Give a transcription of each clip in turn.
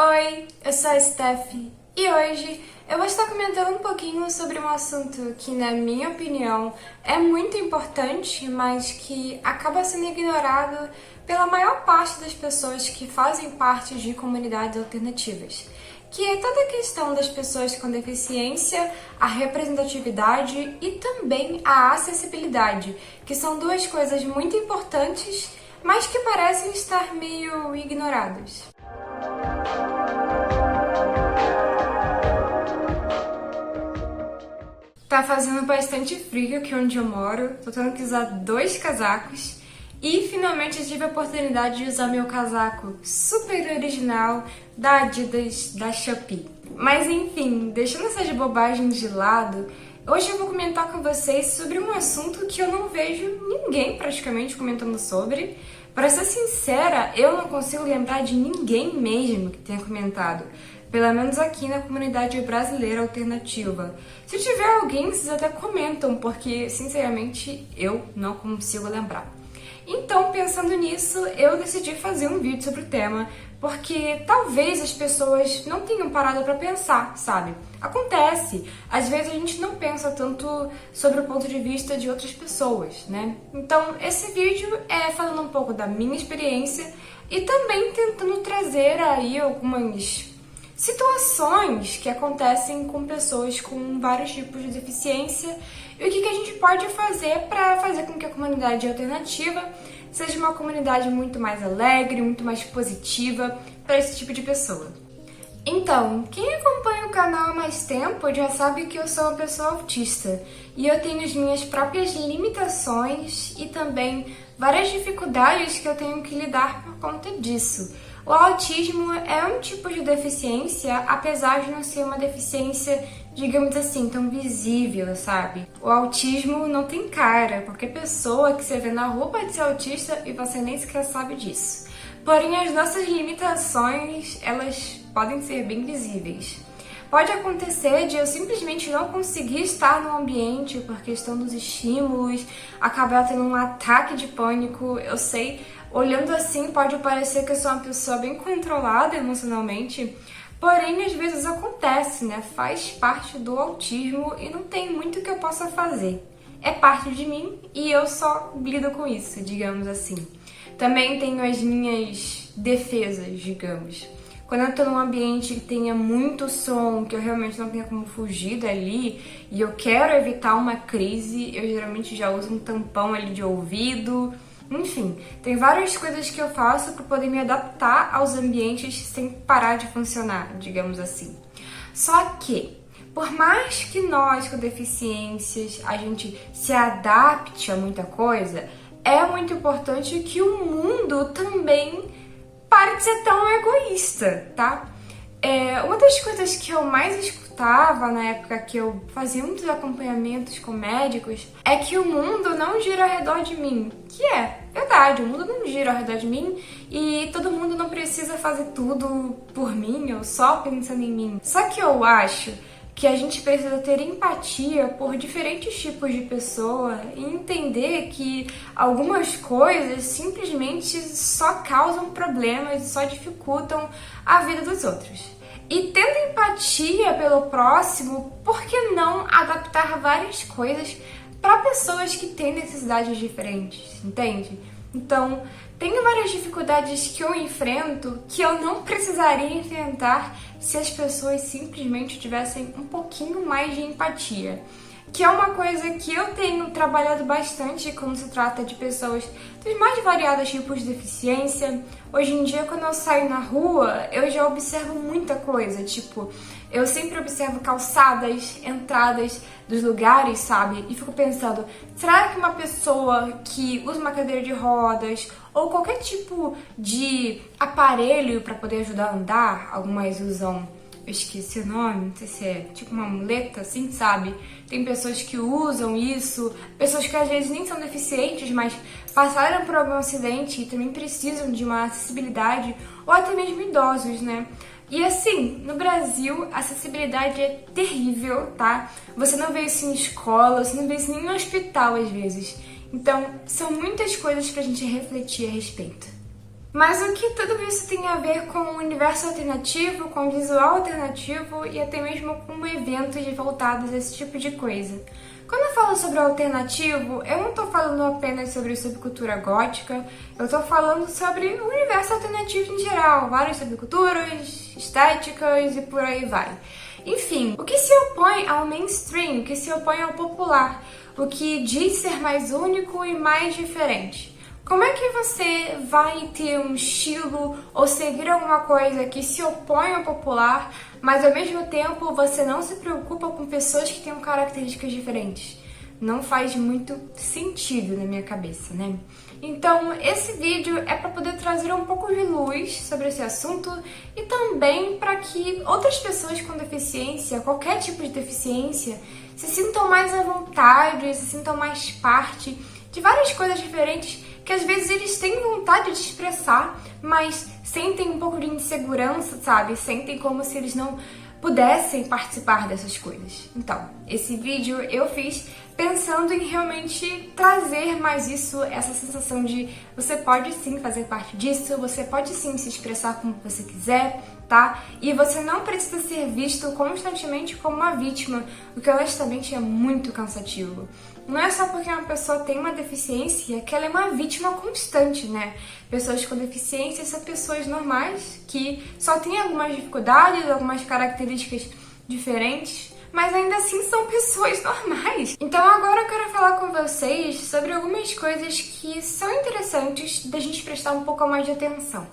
Oi, eu sou a Steph e hoje eu vou estar comentando um pouquinho sobre um assunto que, na minha opinião, é muito importante, mas que acaba sendo ignorado pela maior parte das pessoas que fazem parte de comunidades alternativas, que é toda a questão das pessoas com deficiência, a representatividade e também a acessibilidade, que são duas coisas muito importantes, mas que parecem estar meio ignoradas. Tá fazendo bastante frio aqui onde eu moro, tô tendo que usar 2 casacos e finalmente tive a oportunidade de usar meu casaco super original da Adidas da Shopee. Mas enfim, deixando essas bobagens de lado, hoje eu vou comentar com vocês sobre um assunto que eu não vejo ninguém praticamente comentando sobre. Para ser sincera, eu não consigo lembrar de ninguém mesmo que tenha comentado. Pelo menos aqui na comunidade brasileira alternativa. Se tiver alguém, vocês até comentam, porque, sinceramente, eu não consigo lembrar. Então, pensando nisso, eu decidi fazer um vídeo sobre o tema, porque talvez as pessoas não tenham parado para pensar, sabe? Acontece. Às vezes a gente não pensa tanto sobre o ponto de vista de outras pessoas, né? Então, esse vídeo é falando um pouco da minha experiência e também tentando trazer aí algumas situações que acontecem com pessoas com vários tipos de deficiência e o que a gente pode fazer para fazer com que a comunidade alternativa seja uma comunidade muito mais alegre, muito mais positiva para esse tipo de pessoa. Então, quem acompanha o canal há mais tempo já sabe que eu sou uma pessoa autista e eu tenho as minhas próprias limitações e também várias dificuldades que eu tenho que lidar por conta disso. O autismo é um tipo de deficiência, apesar de não ser uma deficiência, digamos assim, tão visível, sabe? O autismo não tem cara, qualquer pessoa que você vê na rua pode ser autista e você nem sequer sabe disso. Porém, as nossas limitações, elas podem ser bem visíveis. Pode acontecer de eu simplesmente não conseguir estar no ambiente por questão dos estímulos, acabar tendo um ataque de pânico, eu sei. Olhando assim, pode parecer que eu sou uma pessoa bem controlada emocionalmente, porém, às vezes acontece, né? Faz parte do autismo e não tem muito que eu possa fazer. É parte de mim e eu só lido com isso, digamos assim. Também tenho as minhas defesas, digamos. Quando eu tô num ambiente que tenha muito som, que eu realmente não tenha como fugir dali, e eu quero evitar uma crise, eu geralmente já uso um tampão ali de ouvido. Enfim, tem várias coisas que eu faço para poder me adaptar aos ambientes sem parar de funcionar, digamos assim. Só que, por mais que nós com deficiências a gente se adapte a muita coisa, é muito importante que o mundo também pare de ser tão egoísta, tá? Uma das coisas que eu mais escutava na época que eu fazia muitos acompanhamentos com médicos é que o mundo não gira ao redor de mim. Que é verdade, o mundo não gira ao redor de mim e todo mundo não precisa fazer tudo por mim ou só pensando em mim. Só que eu acho que a gente precisa ter empatia por diferentes tipos de pessoa e entender que algumas coisas simplesmente só causam problemas e só dificultam a vida dos outros. E tendo empatia pelo próximo, por que não adaptar várias coisas para pessoas que têm necessidades diferentes, entende? Então, tenho várias dificuldades que eu enfrento que eu não precisaria enfrentar se as pessoas simplesmente tivessem um pouquinho mais de empatia. Que é uma coisa que eu tenho trabalhado bastante quando se trata de pessoas dos mais variados tipos de deficiência. Hoje em dia, quando eu saio na rua, eu já observo muita coisa, tipo, eu sempre observo calçadas, entradas dos lugares, sabe? E fico pensando, será que uma pessoa que usa uma cadeira de rodas ou qualquer tipo de aparelho para poder ajudar a andar, algumas usam, eu esqueci o nome, não sei se é tipo uma muleta, assim, sabe? Tem pessoas que usam isso, pessoas que às vezes nem são deficientes, mas passaram por algum acidente e também precisam de uma acessibilidade, ou até mesmo idosos, né? E assim, no Brasil, a acessibilidade é terrível, tá? Você não vê isso em escola, você não vê isso nem no hospital às vezes. Então, são muitas coisas pra gente refletir a respeito. Mas o que tudo isso tem a ver com o universo alternativo, com o visual alternativo e até mesmo com eventos voltados a esse tipo de coisa? Quando eu falo sobre o alternativo, eu não tô falando apenas sobre subcultura gótica, eu tô falando sobre o universo alternativo em geral, várias subculturas, estéticas e por aí vai. Enfim, o que se opõe ao mainstream, o que se opõe ao popular, o que diz ser mais único e mais diferente. Como é que você vai ter um estilo ou seguir alguma coisa que se opõe ao popular, mas ao mesmo tempo você não se preocupa com pessoas que tenham características diferentes? Não faz muito sentido na minha cabeça, né? Então, esse vídeo é para poder trazer um pouco de luz sobre esse assunto e também para que outras pessoas com deficiência, qualquer tipo de deficiência, se sintam mais à vontade, se sintam mais parte de várias coisas diferentes que às vezes eles têm vontade de expressar, mas sentem um pouco de insegurança, sabe? Sentem como se eles não pudessem participar dessas coisas. Então, esse vídeo eu fiz pensando em realmente trazer mais isso, essa sensação de você pode sim fazer parte disso, você pode sim se expressar como você quiser, tá? E você não precisa ser visto constantemente como uma vítima, o que honestamente é muito cansativo. Não é só porque uma pessoa tem uma deficiência que ela é uma vítima constante, né? Pessoas com deficiência são pessoas normais que só têm algumas dificuldades, algumas características diferentes, mas ainda assim são pessoas normais. Então agora eu quero falar com vocês sobre algumas coisas que são interessantes da gente prestar um pouco mais de atenção.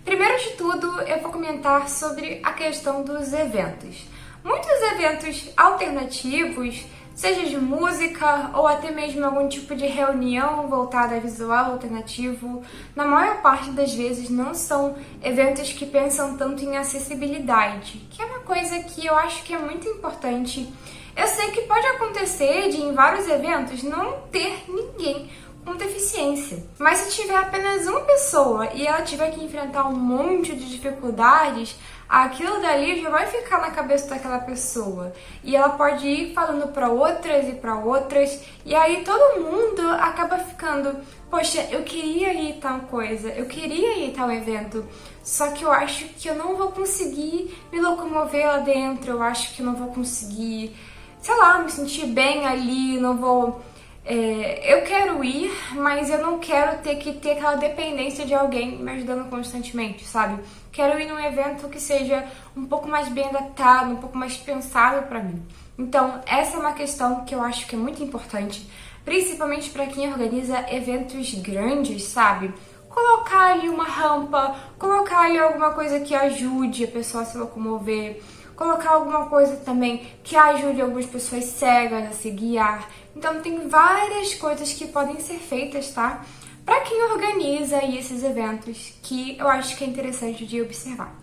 Primeiro de tudo, eu vou comentar sobre a questão dos eventos. Muitos eventos alternativos, seja de música ou até mesmo algum tipo de reunião voltada a visual alternativo, na maior parte das vezes não são eventos que pensam tanto em acessibilidade, que é uma coisa que eu acho que é muito importante. Eu sei que pode acontecer de em vários eventos não ter ninguém com deficiência, mas se tiver apenas uma pessoa e ela tiver que enfrentar um monte de dificuldades, aquilo dali já vai ficar na cabeça daquela pessoa e ela pode ir falando para outras e aí todo mundo acaba ficando, poxa, eu queria ir tal coisa, eu queria ir tal evento, só que eu acho que eu não vou conseguir me locomover lá dentro, eu acho que eu não vou conseguir, sei lá, me sentir bem ali, não vou... eu quero ir, mas eu não quero ter que ter aquela dependência de alguém me ajudando constantemente, sabe? Quero ir num evento que seja um pouco mais bem adaptado, um pouco mais pensado pra mim. Então, essa é uma questão que eu acho que é muito importante, principalmente pra quem organiza eventos grandes, sabe? Colocar ali uma rampa, colocar ali alguma coisa que ajude a pessoa a se locomover, colocar alguma coisa também que ajude algumas pessoas cegas a se guiar. Então tem várias coisas que podem ser feitas, tá? Pra quem organiza aí esses eventos, que eu acho que é interessante de observar.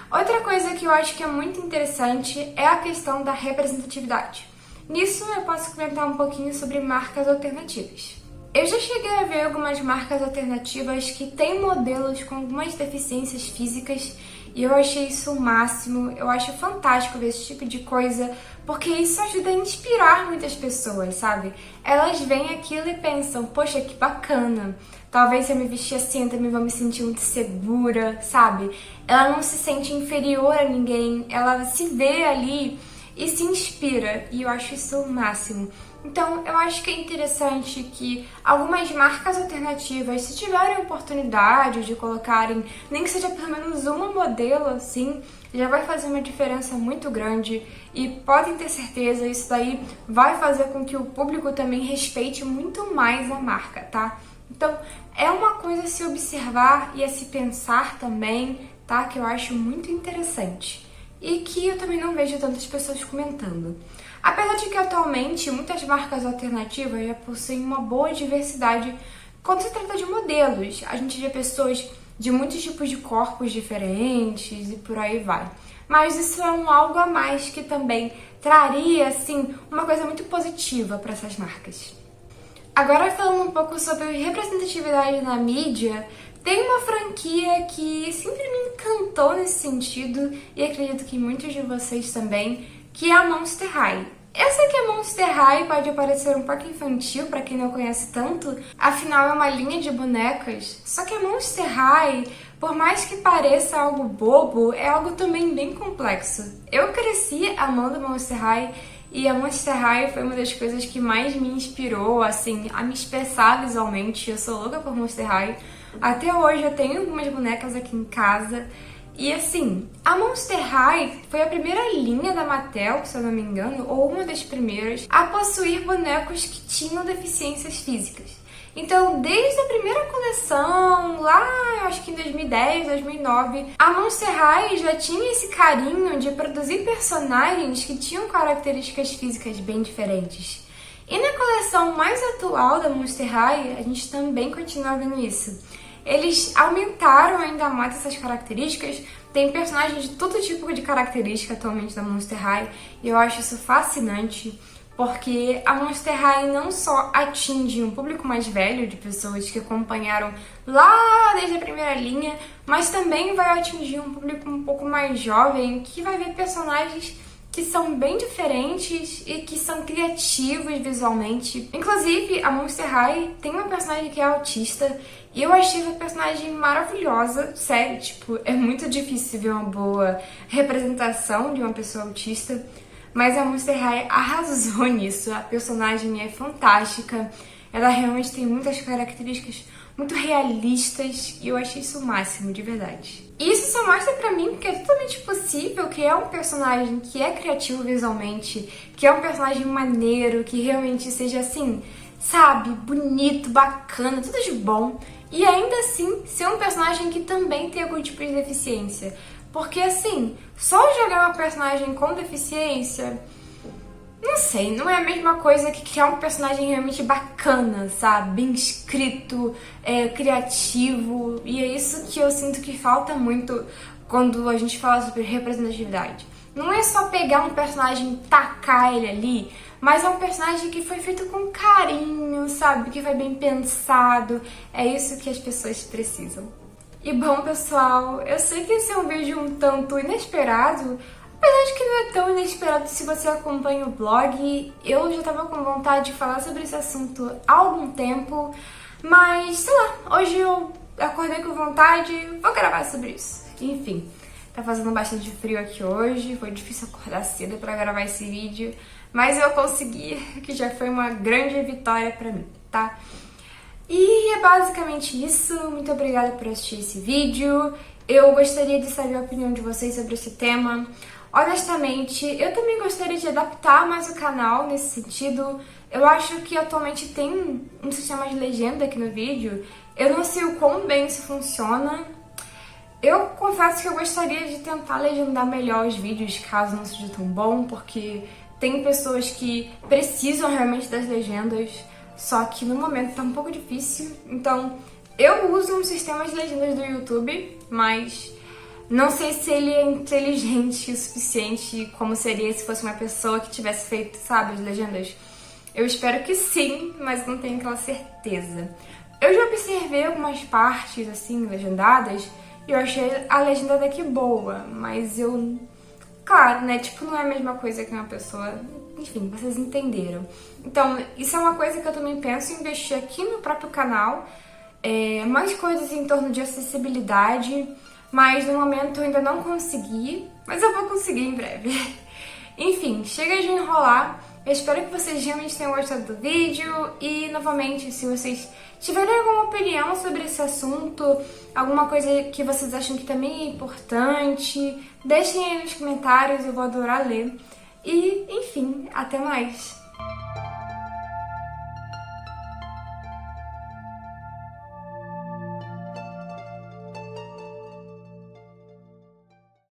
Outra coisa que eu acho que é muito interessante é a questão da representatividade. Nisso eu posso comentar um pouquinho sobre marcas alternativas. Eu já cheguei a ver algumas marcas alternativas que têm modelos com algumas deficiências físicas e eu achei isso o máximo, eu acho fantástico ver esse tipo de coisa, porque isso ajuda a inspirar muitas pessoas, sabe? Elas veem aquilo e pensam, poxa, que bacana, talvez se eu me vestir assim eu também vou me sentir muito segura, sabe? Ela não se sente inferior a ninguém, ela se vê ali e se inspira, e eu acho isso o máximo. Então, eu acho que é interessante que algumas marcas alternativas, se tiverem oportunidade de colocarem, nem que seja pelo menos uma modelo assim, já vai fazer uma diferença muito grande e podem ter certeza, isso daí vai fazer com que o público também respeite muito mais a marca, tá? Então, é uma coisa a se observar e a se pensar também, tá? Que eu acho muito interessante e que eu também não vejo tantas pessoas comentando. Apesar de que atualmente muitas marcas alternativas já possuem uma boa diversidade quando se trata de modelos. A gente vê pessoas de muitos tipos de corpos diferentes e por aí vai. Mas isso é um algo a mais que também traria, assim, uma coisa muito positiva para essas marcas. Agora falando um pouco sobre representatividade na mídia, tem uma franquia que sempre me encantou nesse sentido e acredito que muitos de vocês também, que é a Monster High. Eu sei que a Monster High pode parecer um pouco infantil pra quem não conhece tanto, afinal é uma linha de bonecas, só que a Monster High, por mais que pareça algo bobo, é algo também bem complexo. Eu cresci amando Monster High e a Monster High foi uma das coisas que mais me inspirou, assim, a me expressar visualmente. Eu sou louca por Monster High. Até hoje eu tenho algumas bonecas aqui em casa. E assim, a Monster High foi a primeira linha da Mattel, se eu não me engano, ou uma das primeiras, a possuir bonecos que tinham deficiências físicas. Então, desde a primeira coleção, lá acho que em 2010, 2009, a Monster High já tinha esse carinho de produzir personagens que tinham características físicas bem diferentes. E na coleção mais atual da Monster High, a gente também continua vendo isso. Eles aumentaram ainda mais essas características, tem personagens de todo tipo de característica atualmente da Monster High, e eu acho isso fascinante, porque a Monster High não só atinge um público mais velho, de pessoas que acompanharam lá desde a primeira linha, mas também vai atingir um público um pouco mais jovem, que vai ver personagens que são bem diferentes e que são criativos visualmente. Inclusive, a Monster High tem uma personagem que é autista e eu achei essa personagem maravilhosa. Sério, tipo, é muito difícil ver uma boa representação de uma pessoa autista, mas a Monster High arrasou nisso. A personagem é fantástica, ela realmente tem muitas características muito realistas e eu achei isso o máximo, de verdade. E isso só mostra pra mim que é totalmente possível, que é um personagem que é criativo visualmente, que é um personagem maneiro, que realmente seja assim, sabe, bonito, bacana, tudo de bom. E ainda assim, ser um personagem que também tem algum tipo de deficiência. Porque assim, só jogar uma personagem com deficiência, não sei, não é a mesma coisa que criar um personagem realmente bacana, sabe? Bem escrito, criativo. E é isso que eu sinto que falta muito quando a gente fala sobre representatividade. Não é só pegar um personagem e tacar ele ali, mas é um personagem que foi feito com carinho, sabe? Que foi bem pensado. É isso que as pessoas precisam. E bom, pessoal, eu sei que esse é um vídeo um tanto inesperado, apesar de que não é tão inesperado se você acompanha o blog. Eu já tava com vontade de falar sobre esse assunto há algum tempo, mas sei lá, hoje eu acordei com vontade, vou gravar sobre isso. Enfim, tá fazendo bastante frio aqui hoje, foi difícil acordar cedo pra gravar esse vídeo, mas eu consegui, que já foi uma grande vitória pra mim, tá? E é basicamente isso, muito obrigada por assistir esse vídeo. Eu gostaria de saber a opinião de vocês sobre esse tema. Honestamente, eu também gostaria de adaptar mais o canal nesse sentido. Eu acho que atualmente tem um sistema de legenda aqui no vídeo. Eu não sei o quão bem isso funciona. Eu confesso que eu gostaria de tentar legendar melhor os vídeos, caso não seja tão bom, porque tem pessoas que precisam realmente das legendas, só que no momento tá um pouco difícil. Então, eu uso um sistema de legendas do YouTube, mas não sei se ele é inteligente o suficiente como seria se fosse uma pessoa que tivesse feito, sabe, as legendas. Eu espero que sim, mas não tenho aquela certeza. Eu já observei algumas partes, assim, legendadas, e eu achei a legenda daqui boa, mas eu... Claro, né, tipo, não é a mesma coisa que uma pessoa... Enfim, vocês entenderam. Então, isso é uma coisa que eu também penso em investir aqui no próprio canal. Mais coisas em torno de acessibilidade, mas no momento eu ainda não consegui, mas eu vou conseguir em breve. Enfim, chega de enrolar. Eu espero que vocês realmente tenham gostado do vídeo e, novamente, se vocês tiverem alguma opinião sobre esse assunto, alguma coisa que vocês acham que também é importante, deixem aí nos comentários, eu vou adorar ler. E, enfim, até mais!